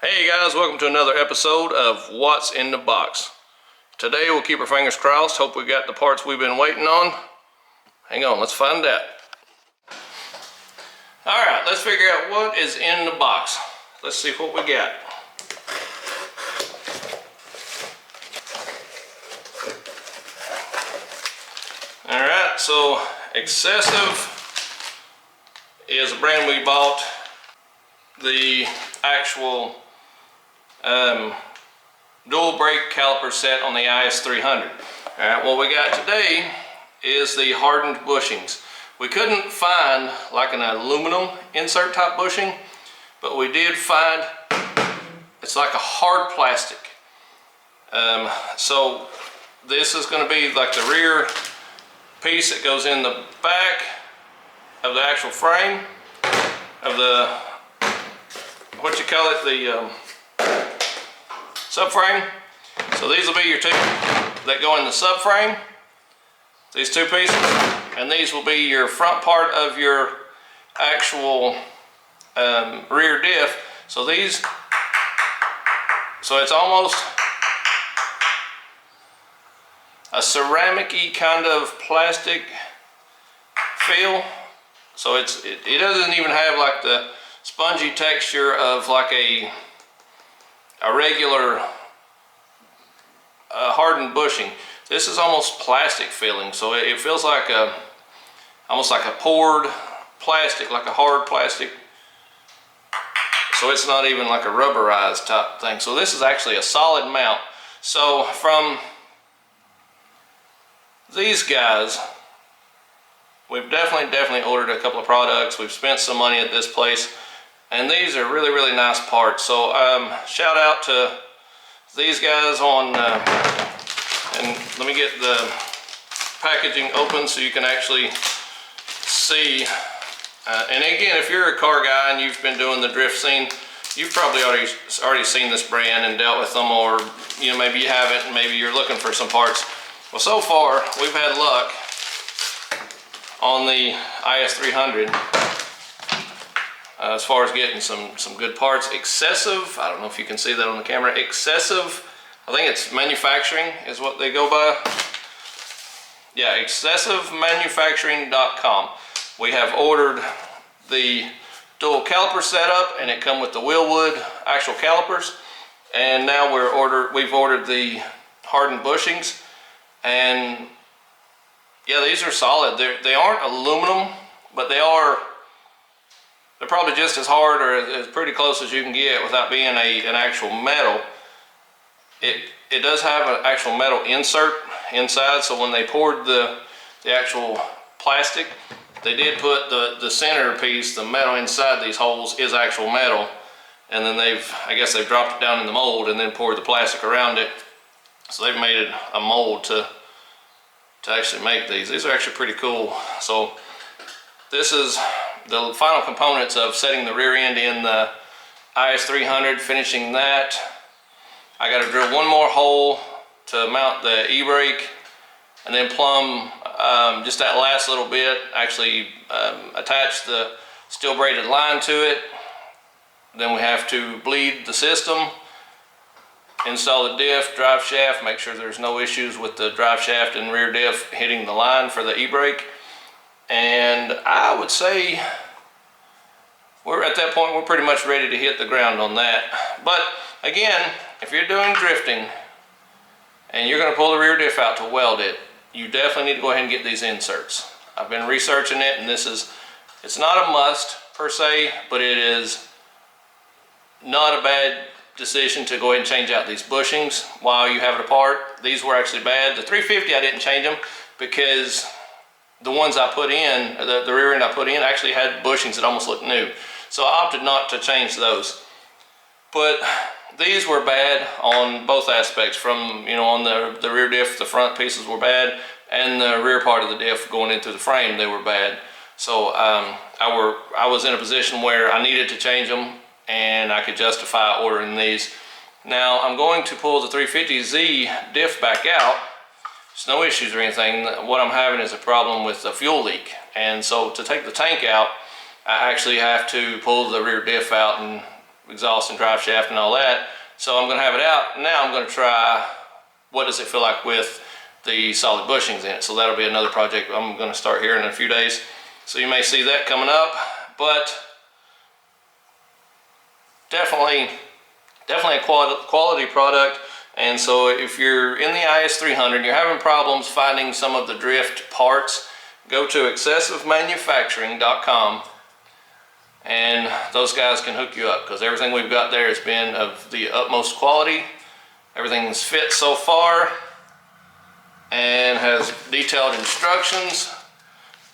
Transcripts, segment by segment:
Hey guys, welcome to another episode of What's in the Box. Today we'll keep our fingers crossed, hope we got the parts we've been waiting on. Hang on, let's find out. Alright, let's figure out what is in the box. Let's see what we got. Alright, so Xcessive is a brand we bought. The actual dual brake caliper set on the is300. Alright, what we got today is the hardened bushings. We couldn't find like an aluminum insert type bushing, but we did find it's like a hard plastic. So this is going to be like the rear piece that goes in the back of the actual frame of the, what you call it, the subframe. So these will be your two that go in the subframe, these two pieces, and these will be your front part of your actual rear diff. So these, so it's almost a ceramic-y kind of plastic feel. So it doesn't even have like the spongy texture of like a regular hardened bushing. This is almost plastic feeling, so it feels like almost like a poured plastic, like a hard plastic. So it's not even like a rubberized type thing. So this is actually a solid mount. So from these guys, we've definitely ordered a couple of products. We've spent some money at this place, and these are really nice parts. So shout out to these guys on, and let me get the packaging open so you can actually see. And again, if you're a car guy and you've been doing the drift scene, you've probably already seen this brand and dealt with them, or you know, maybe you haven't, and maybe you're looking for some parts. Well, so far we've had luck on the is300 as far as getting some good parts. Xcessive, I don't know if you can see that on the camera. Xcessive, I think it's Manufacturing is what they go by. Yeah, chesserenterprises.com. We have ordered the dual caliper setup, and it come with the wheelwood actual calipers. And now we've ordered the hardened bushings, and yeah, these are solid. They aren't aluminum, but they're probably just as hard, or as pretty close as you can get without being an actual metal. It does have an actual metal insert inside, so when they poured the actual plastic, they did put the center piece, the metal inside these holes is actual metal, and then I guess they've dropped it down in the mold and then poured the plastic around it. So they've made it a mold to actually make these. These are actually pretty cool. So this is the final components of setting the rear end in the is300, finishing that. I got to drill one more hole to mount the e-brake, and then plumb just that last little bit, actually attach the steel braided line to it. Then we have to bleed the system, install the diff, drive shaft, make sure there's no issues with the drive shaft and rear diff hitting the line for the e-brake. And I would say we're at that point, we're pretty much ready to hit the ground on that. But again, if you're doing drifting and you're going to pull the rear diff out to weld it, you definitely need to go ahead and get these inserts. I've been researching it, and it's not a must per se, but it is not a bad decision to go ahead and change out these bushings while you have it apart. These were actually bad. The 350, I didn't change them because the ones I put in, the rear end I put in, actually had bushings that almost looked new. So I opted not to change those. But these were bad on both aspects. From, you know, on the rear diff, the front pieces were bad, and the rear part of the diff going into the frame, they were bad. So I was in a position where I needed to change them, and I could justify ordering these. Now I'm going to pull the 350Z diff back out. There's no issues or anything. What I'm having is a problem with the fuel leak, and so to take the tank out, I actually have to pull the rear diff out and exhaust and drive shaft and all that. So I'm gonna have it out. Now I'm gonna try what does it feel like with the solid bushings in it. So that'll be another project I'm gonna start here in a few days. So you may see that coming up, but definitely a quality product. And so if you're in the is300 and you're having problems finding some of the drift parts, go to xcessivemanufacturing.com and those guys can hook you up, because everything we've got there has been of the utmost quality. Everything's fit so far and has detailed instructions.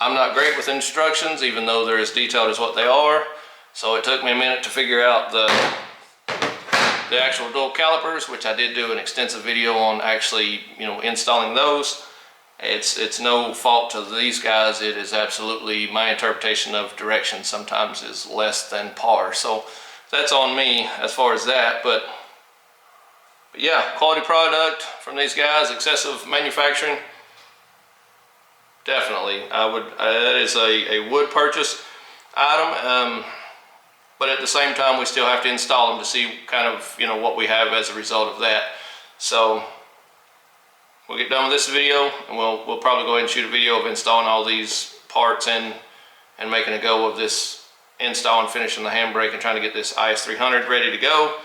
I'm not great with instructions, even though they're as detailed as what they are. So it took me a minute to figure out the actual dual calipers, which I did do an extensive video on actually, installing those. It's no fault to these guys. It is absolutely my interpretation of direction sometimes is less than par. So that's on me as far as that. But yeah, quality product from these guys, Xcessive Manufacturing. Definitely, that is a wood purchase item. But at the same time, we still have to install them to see kind of, what we have as a result of that. So we'll get done with this video, and we'll probably go ahead and shoot a video of installing all these parts and making a go of this install and finishing the handbrake and trying to get this is300 ready to go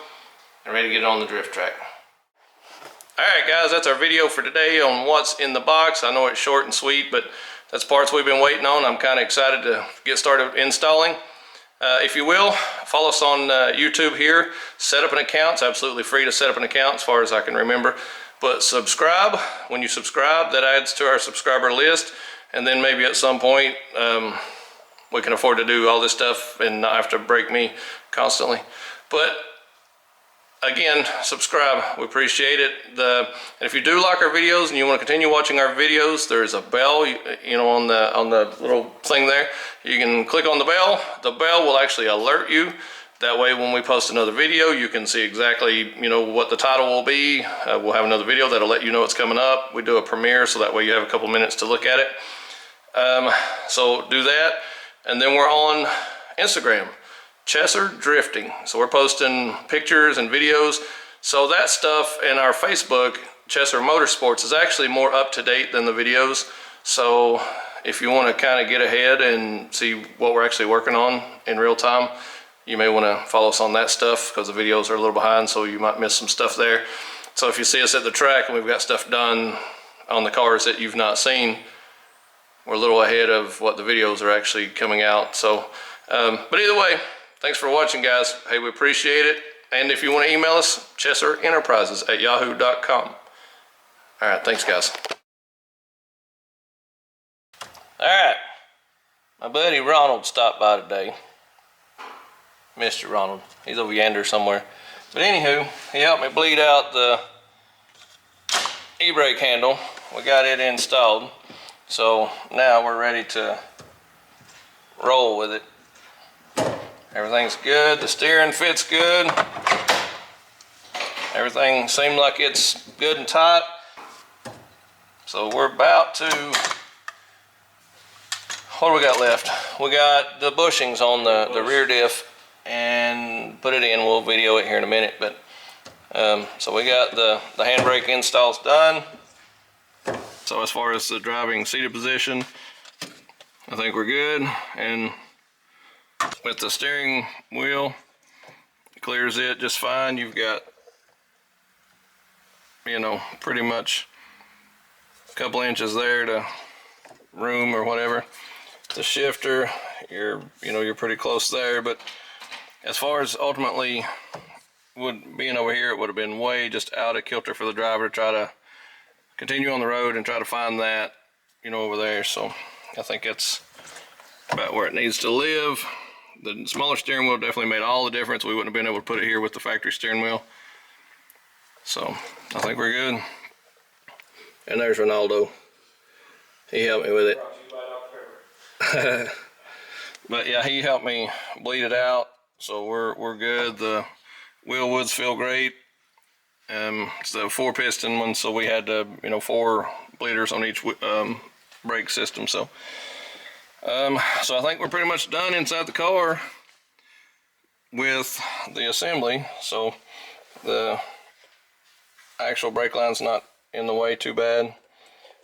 and ready to get it on the drift track. Alright guys, that's our video for today on what's in the box. I know it's short and sweet, but that's parts we've been waiting on. I'm kind of excited to get started installing. If you will, follow us on YouTube here. Set up an account. It's absolutely free to set up an account as far as I can remember. But subscribe. When you subscribe, that adds to our subscriber list. And then maybe at some point, we can afford to do all this stuff and not have to break me constantly. But again, subscribe. We appreciate it. And if you do like our videos and you want to continue watching our videos, there's a bell, on the little thing there. You can click on the bell. The bell will actually alert you. That way, when we post another video, you can see exactly, what the title will be. We'll have another video that'll let you know it's coming up. We do a premiere, so that way you have a couple minutes to look at it. So do that. And then we're on Instagram. Chesser Drifting. So we're posting pictures and videos. So that stuff in our Facebook, Chesser Motorsports, is actually more up to date than the videos. So if you want to kind of get ahead and see what we're actually working on in real time, you may want to follow us on that stuff, because the videos are a little behind, so you might miss some stuff there. So if you see us at the track and we've got stuff done on the cars that you've not seen, we're a little ahead of what the videos are actually coming out. So, but either way, thanks for watching, guys. Hey, we appreciate it. And if you want to email us, chesserenterprises@yahoo.com. All right, thanks, guys. All right, my buddy Ronald stopped by today. Mr. Ronald, he's over yonder somewhere. But anywho, he helped me bleed out the e-brake handle. We got it installed. So now we're ready to roll with it. Everything's good, the steering fits good. Everything seemed like it's good and tight. So we're about to, what do we got left? We got the bushings on the rear diff and put it in. We'll video it here in a minute. But so we got the handbrake installs done. So as far as the driving seated position, I think we're good. And with the steering wheel, clears it just fine. You've got, pretty much a couple inches there to room or whatever. The shifter, you're pretty close there. But as far as ultimately being over here, it would have been way just out of kilter for the driver to try to continue on the road and try to find that, over there. So I think it's about where it needs to live. The smaller steering wheel definitely made all the difference. We wouldn't have been able to put it here with the factory steering wheel. So I think we're good. And there's Ronaldo. He helped me with it. But yeah, he helped me bleed it out. So we're good. The wheel woods feel great. It's the 4-piston one, so we had 4 bleeders on each brake system. So I think we're pretty much done inside the car. with the assembly, so the actual brake line's not in the way too bad.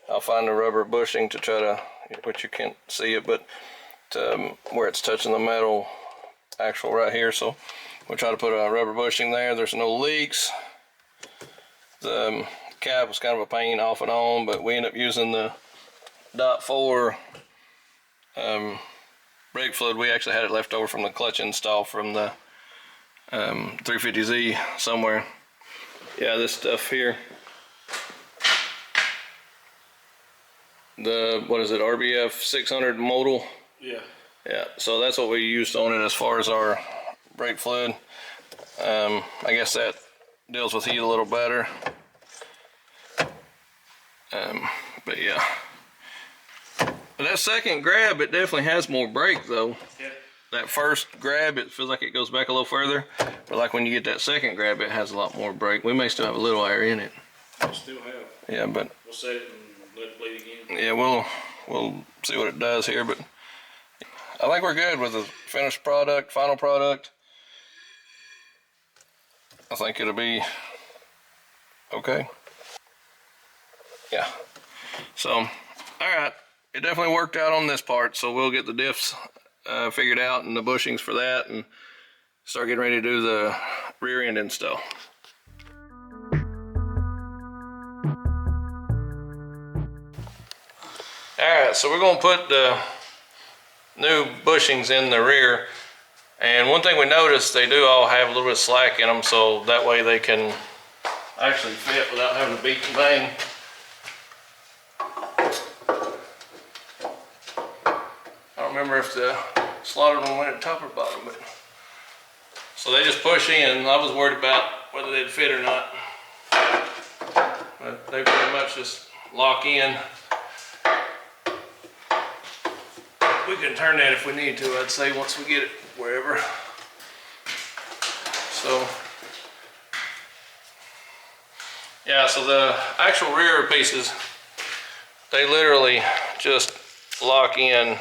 I'll find a rubber bushing to try to, which you can't see it, but where it's touching the metal actual right here, so we'll try to put a rubber bushing there. There's no leaks. The cap was kind of a pain off and on, but we ended up using the .4 brake fluid. We actually had it left over from the clutch install from the 350Z somewhere. Yeah, this stuff here. The, what is it, RBF 600 modal? Yeah. Yeah, so that's what we used on it as far as our brake fluid. I guess that deals with heat a little better. But yeah. But that second grab, it definitely has more brake though. Yeah. That first grab, it feels like it goes back a little further. But like when you get that second grab, it has a lot more brake. We may still have a little air in it. We still have. Yeah, but we'll set it and let it bleed again. yeah, we'll see what it does here, but I think we're good with the finished product, final product. I think it'll be okay. Yeah. So, all right. It definitely worked out on this part, so we'll get the diffs figured out and the bushings for that and start getting ready to do the rear end install. Alright, so we're going to put the new bushings in the rear, and one thing we noticed, they do all have a little bit of slack in them, so that way they can actually fit without having to beat and bang. I don't remember if the slotted one went at top or bottom, but so they just push in. I was worried about whether they'd fit or not, but they pretty much just lock in. We can turn that if we need to, I'd say, once we get it wherever. So yeah, so the actual rear pieces, they literally just lock in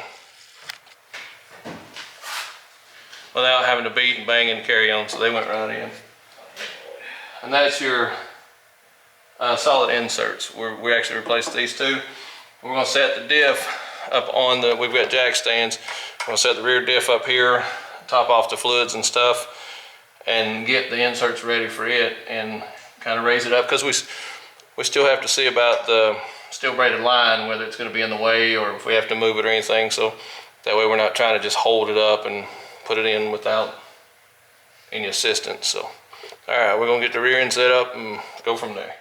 without having to beat and bang and carry on, so they went right in. And that's your solid inserts. We actually replaced these two. We're going to set the diff up on the, we've got jack stands. We're going to set the rear diff up here, top off the fluids and stuff, and get the inserts ready for it and kind of raise it up, because we still have to see about the steel braided line, whether it's going to be in the way or if we have to move it or anything, so that way we're not trying to just hold it up and put it in without any assistance. So alright, we're going to get the rear end set up and go from there.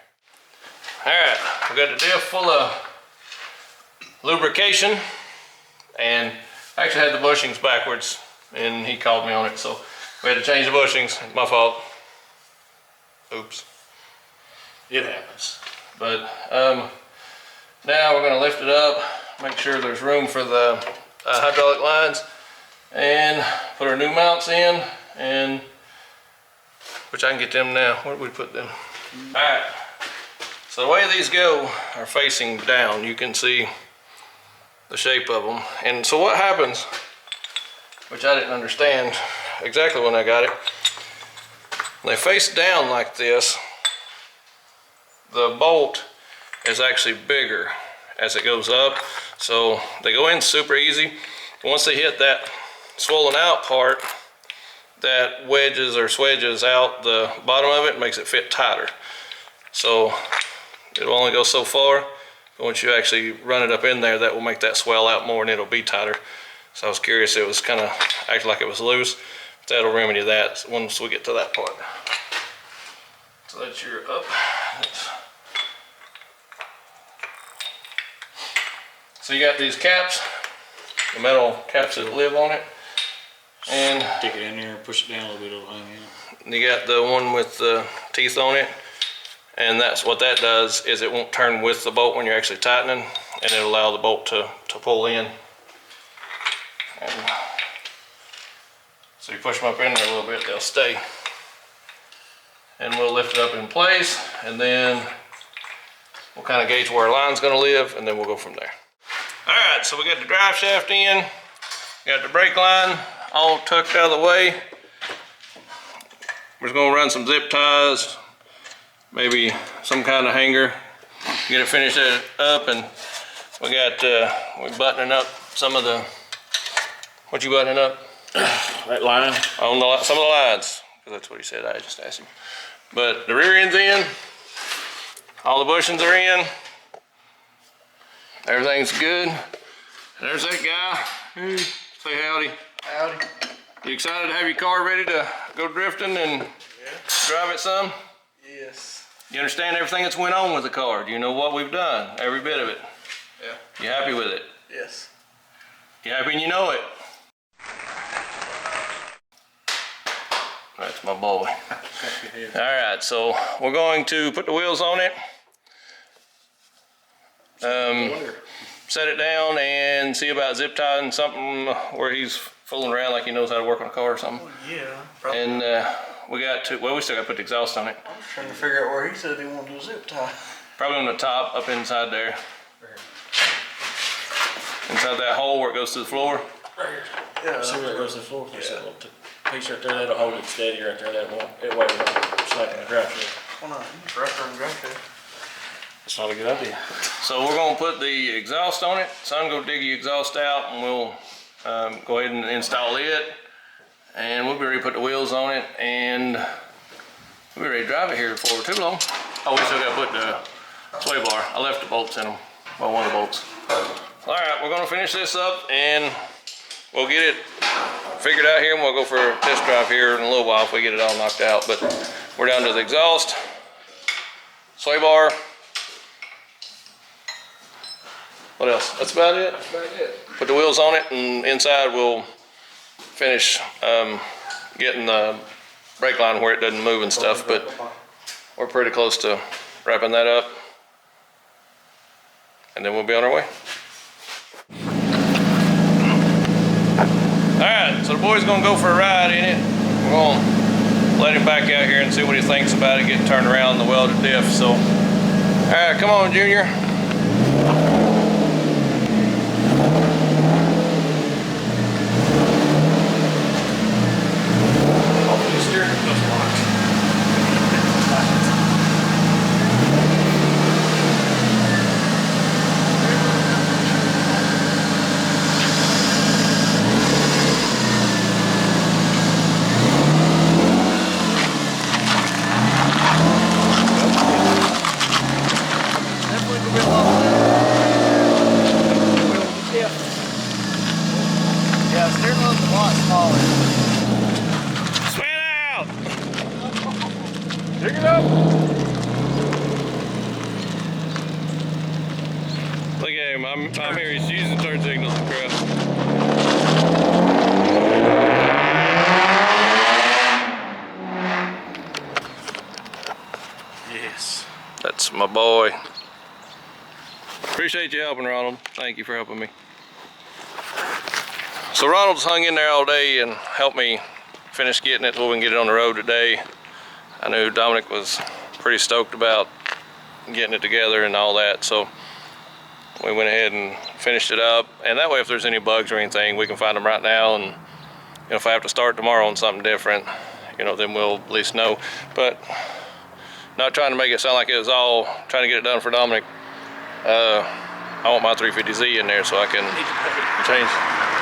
Alright, we got the diff full of lubrication, and I actually had the bushings backwards and he called me on it, so we had to change the bushings. It's my fault. Oops. It happens. But now we're going to lift it up, make sure there's room for the hydraulic lines, and put our new mounts in, and which I can get them now. Where did we put them? Alright, so the way these go are facing down. You can see the shape of them, and so what happens, which I didn't understand exactly when I got it, when they face down like this, the bolt is actually bigger as it goes up, so they go in super easy. Once they hit that swollen out part, that wedges or swedges out the bottom of it, makes it fit tighter. So it'll only go so far, but once you actually run it up in there, that will make that swell out more and it'll be tighter. So I was curious, it was kind of acting like it was loose. That'll remedy that once we get to that part. So that's your up. So you got these caps, the metal caps that live on it, and stick it in there and push it down a little bit, it'll hang out. You got the one with the teeth on it, and that's what that does, is it won't turn with the bolt when you're actually tightening, and it'll allow the bolt to pull in. And so you push them up in there a little bit, they'll stay. And we'll lift it up in place, and then we'll kind of gauge where our line's going to live, and then we'll go from there. Alright, so we got the drive shaft in, got the brake line all tucked out of the way, We're just gonna run some zip ties, maybe some kind of hanger, get it finished up, and we got we're buttoning up some of the. What you buttoning up? That line? On some of the lines, because that's what he said. I just asked him. But the rear end's in. All the bushings are in. Everything's good. And there's that guy. Hey, say howdy. Howdy. You excited to have your car ready to go drifting and drive it some? Yes. You understand everything that's went on with the car? Do you know what we've done? Every bit of it? Yeah. You happy with it? Yes. You happy and you know it? That's my boy. Alright, so we're going to put the wheels on it. Set it down and see about zip tying something where he's fooling around like he knows how to work on a car or something. Yeah. Probably. And we still got to put the exhaust on it. I'm trying to figure out where he said he wanted to do a zip tie. Probably on the top, up inside there. Inside that hole where it goes to the floor. Right here. Yeah. See where it goes to the floor? There's that little piece right there, that'll hold it steady right there. That won't, it won't slap in the drive shaft. Well, no, you can wrap around the drive shaft. That's not a good idea. So we're going to put the exhaust on it. Son, go dig the exhaust out and we'll go ahead and install it. And we'll be ready to put the wheels on it and we'll be ready to drive it here before we're too long. Oh, we still got to put the sway bar. I left the bolts in them. Well, one of the bolts. All right, we're going to finish this up and we'll get it figured out here and we'll go for a test drive here in a little while if we get it all knocked out. But we're down to the exhaust, sway bar. What else? That's about it. That's about it. Put the wheels on it and inside we'll finish getting the brake line where it doesn't move and stuff, but we're pretty close to wrapping that up. And then we'll be on our way. Alright, so the boy's gonna go for a ride in it. We're gonna let him back out here and see what he thinks about it getting turned around in the welded diff. So, alright, come on, Junior. Yeah, steering wheel's a lot smaller. Swing it out! Pick it up! Look at him, I'm here, he's using turn signals and crap. Yes. That's my boy. Appreciate you helping, Ronald. Thank you for helping me. So Ronald's hung in there all day and helped me finish getting it so we can get it on the road today. I knew Dominic was pretty stoked about getting it together and all that, so we went ahead and finished it up. And that way, if there's any bugs or anything, we can find them right now. And if I have to start tomorrow on something different, then we'll at least know. But not trying to make it sound like it was all trying to get it done for Dominic. I want my 350Z in there so I can change.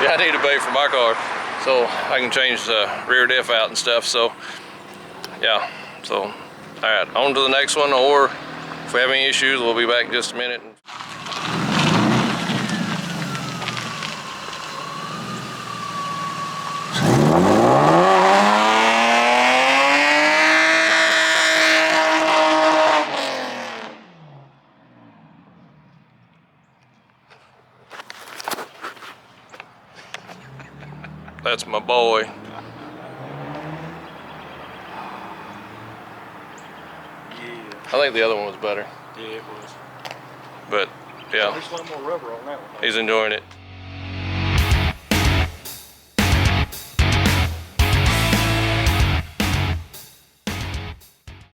Yeah, I need a bay for my car so I can change the rear diff out and stuff. So yeah, so all right, on to the next one, or if we have any issues, we'll be back in just a minute. That's my boy. Yeah. I think the other one was better. Yeah, it was. But yeah, There's a little more rubber on that one. he's enjoying it.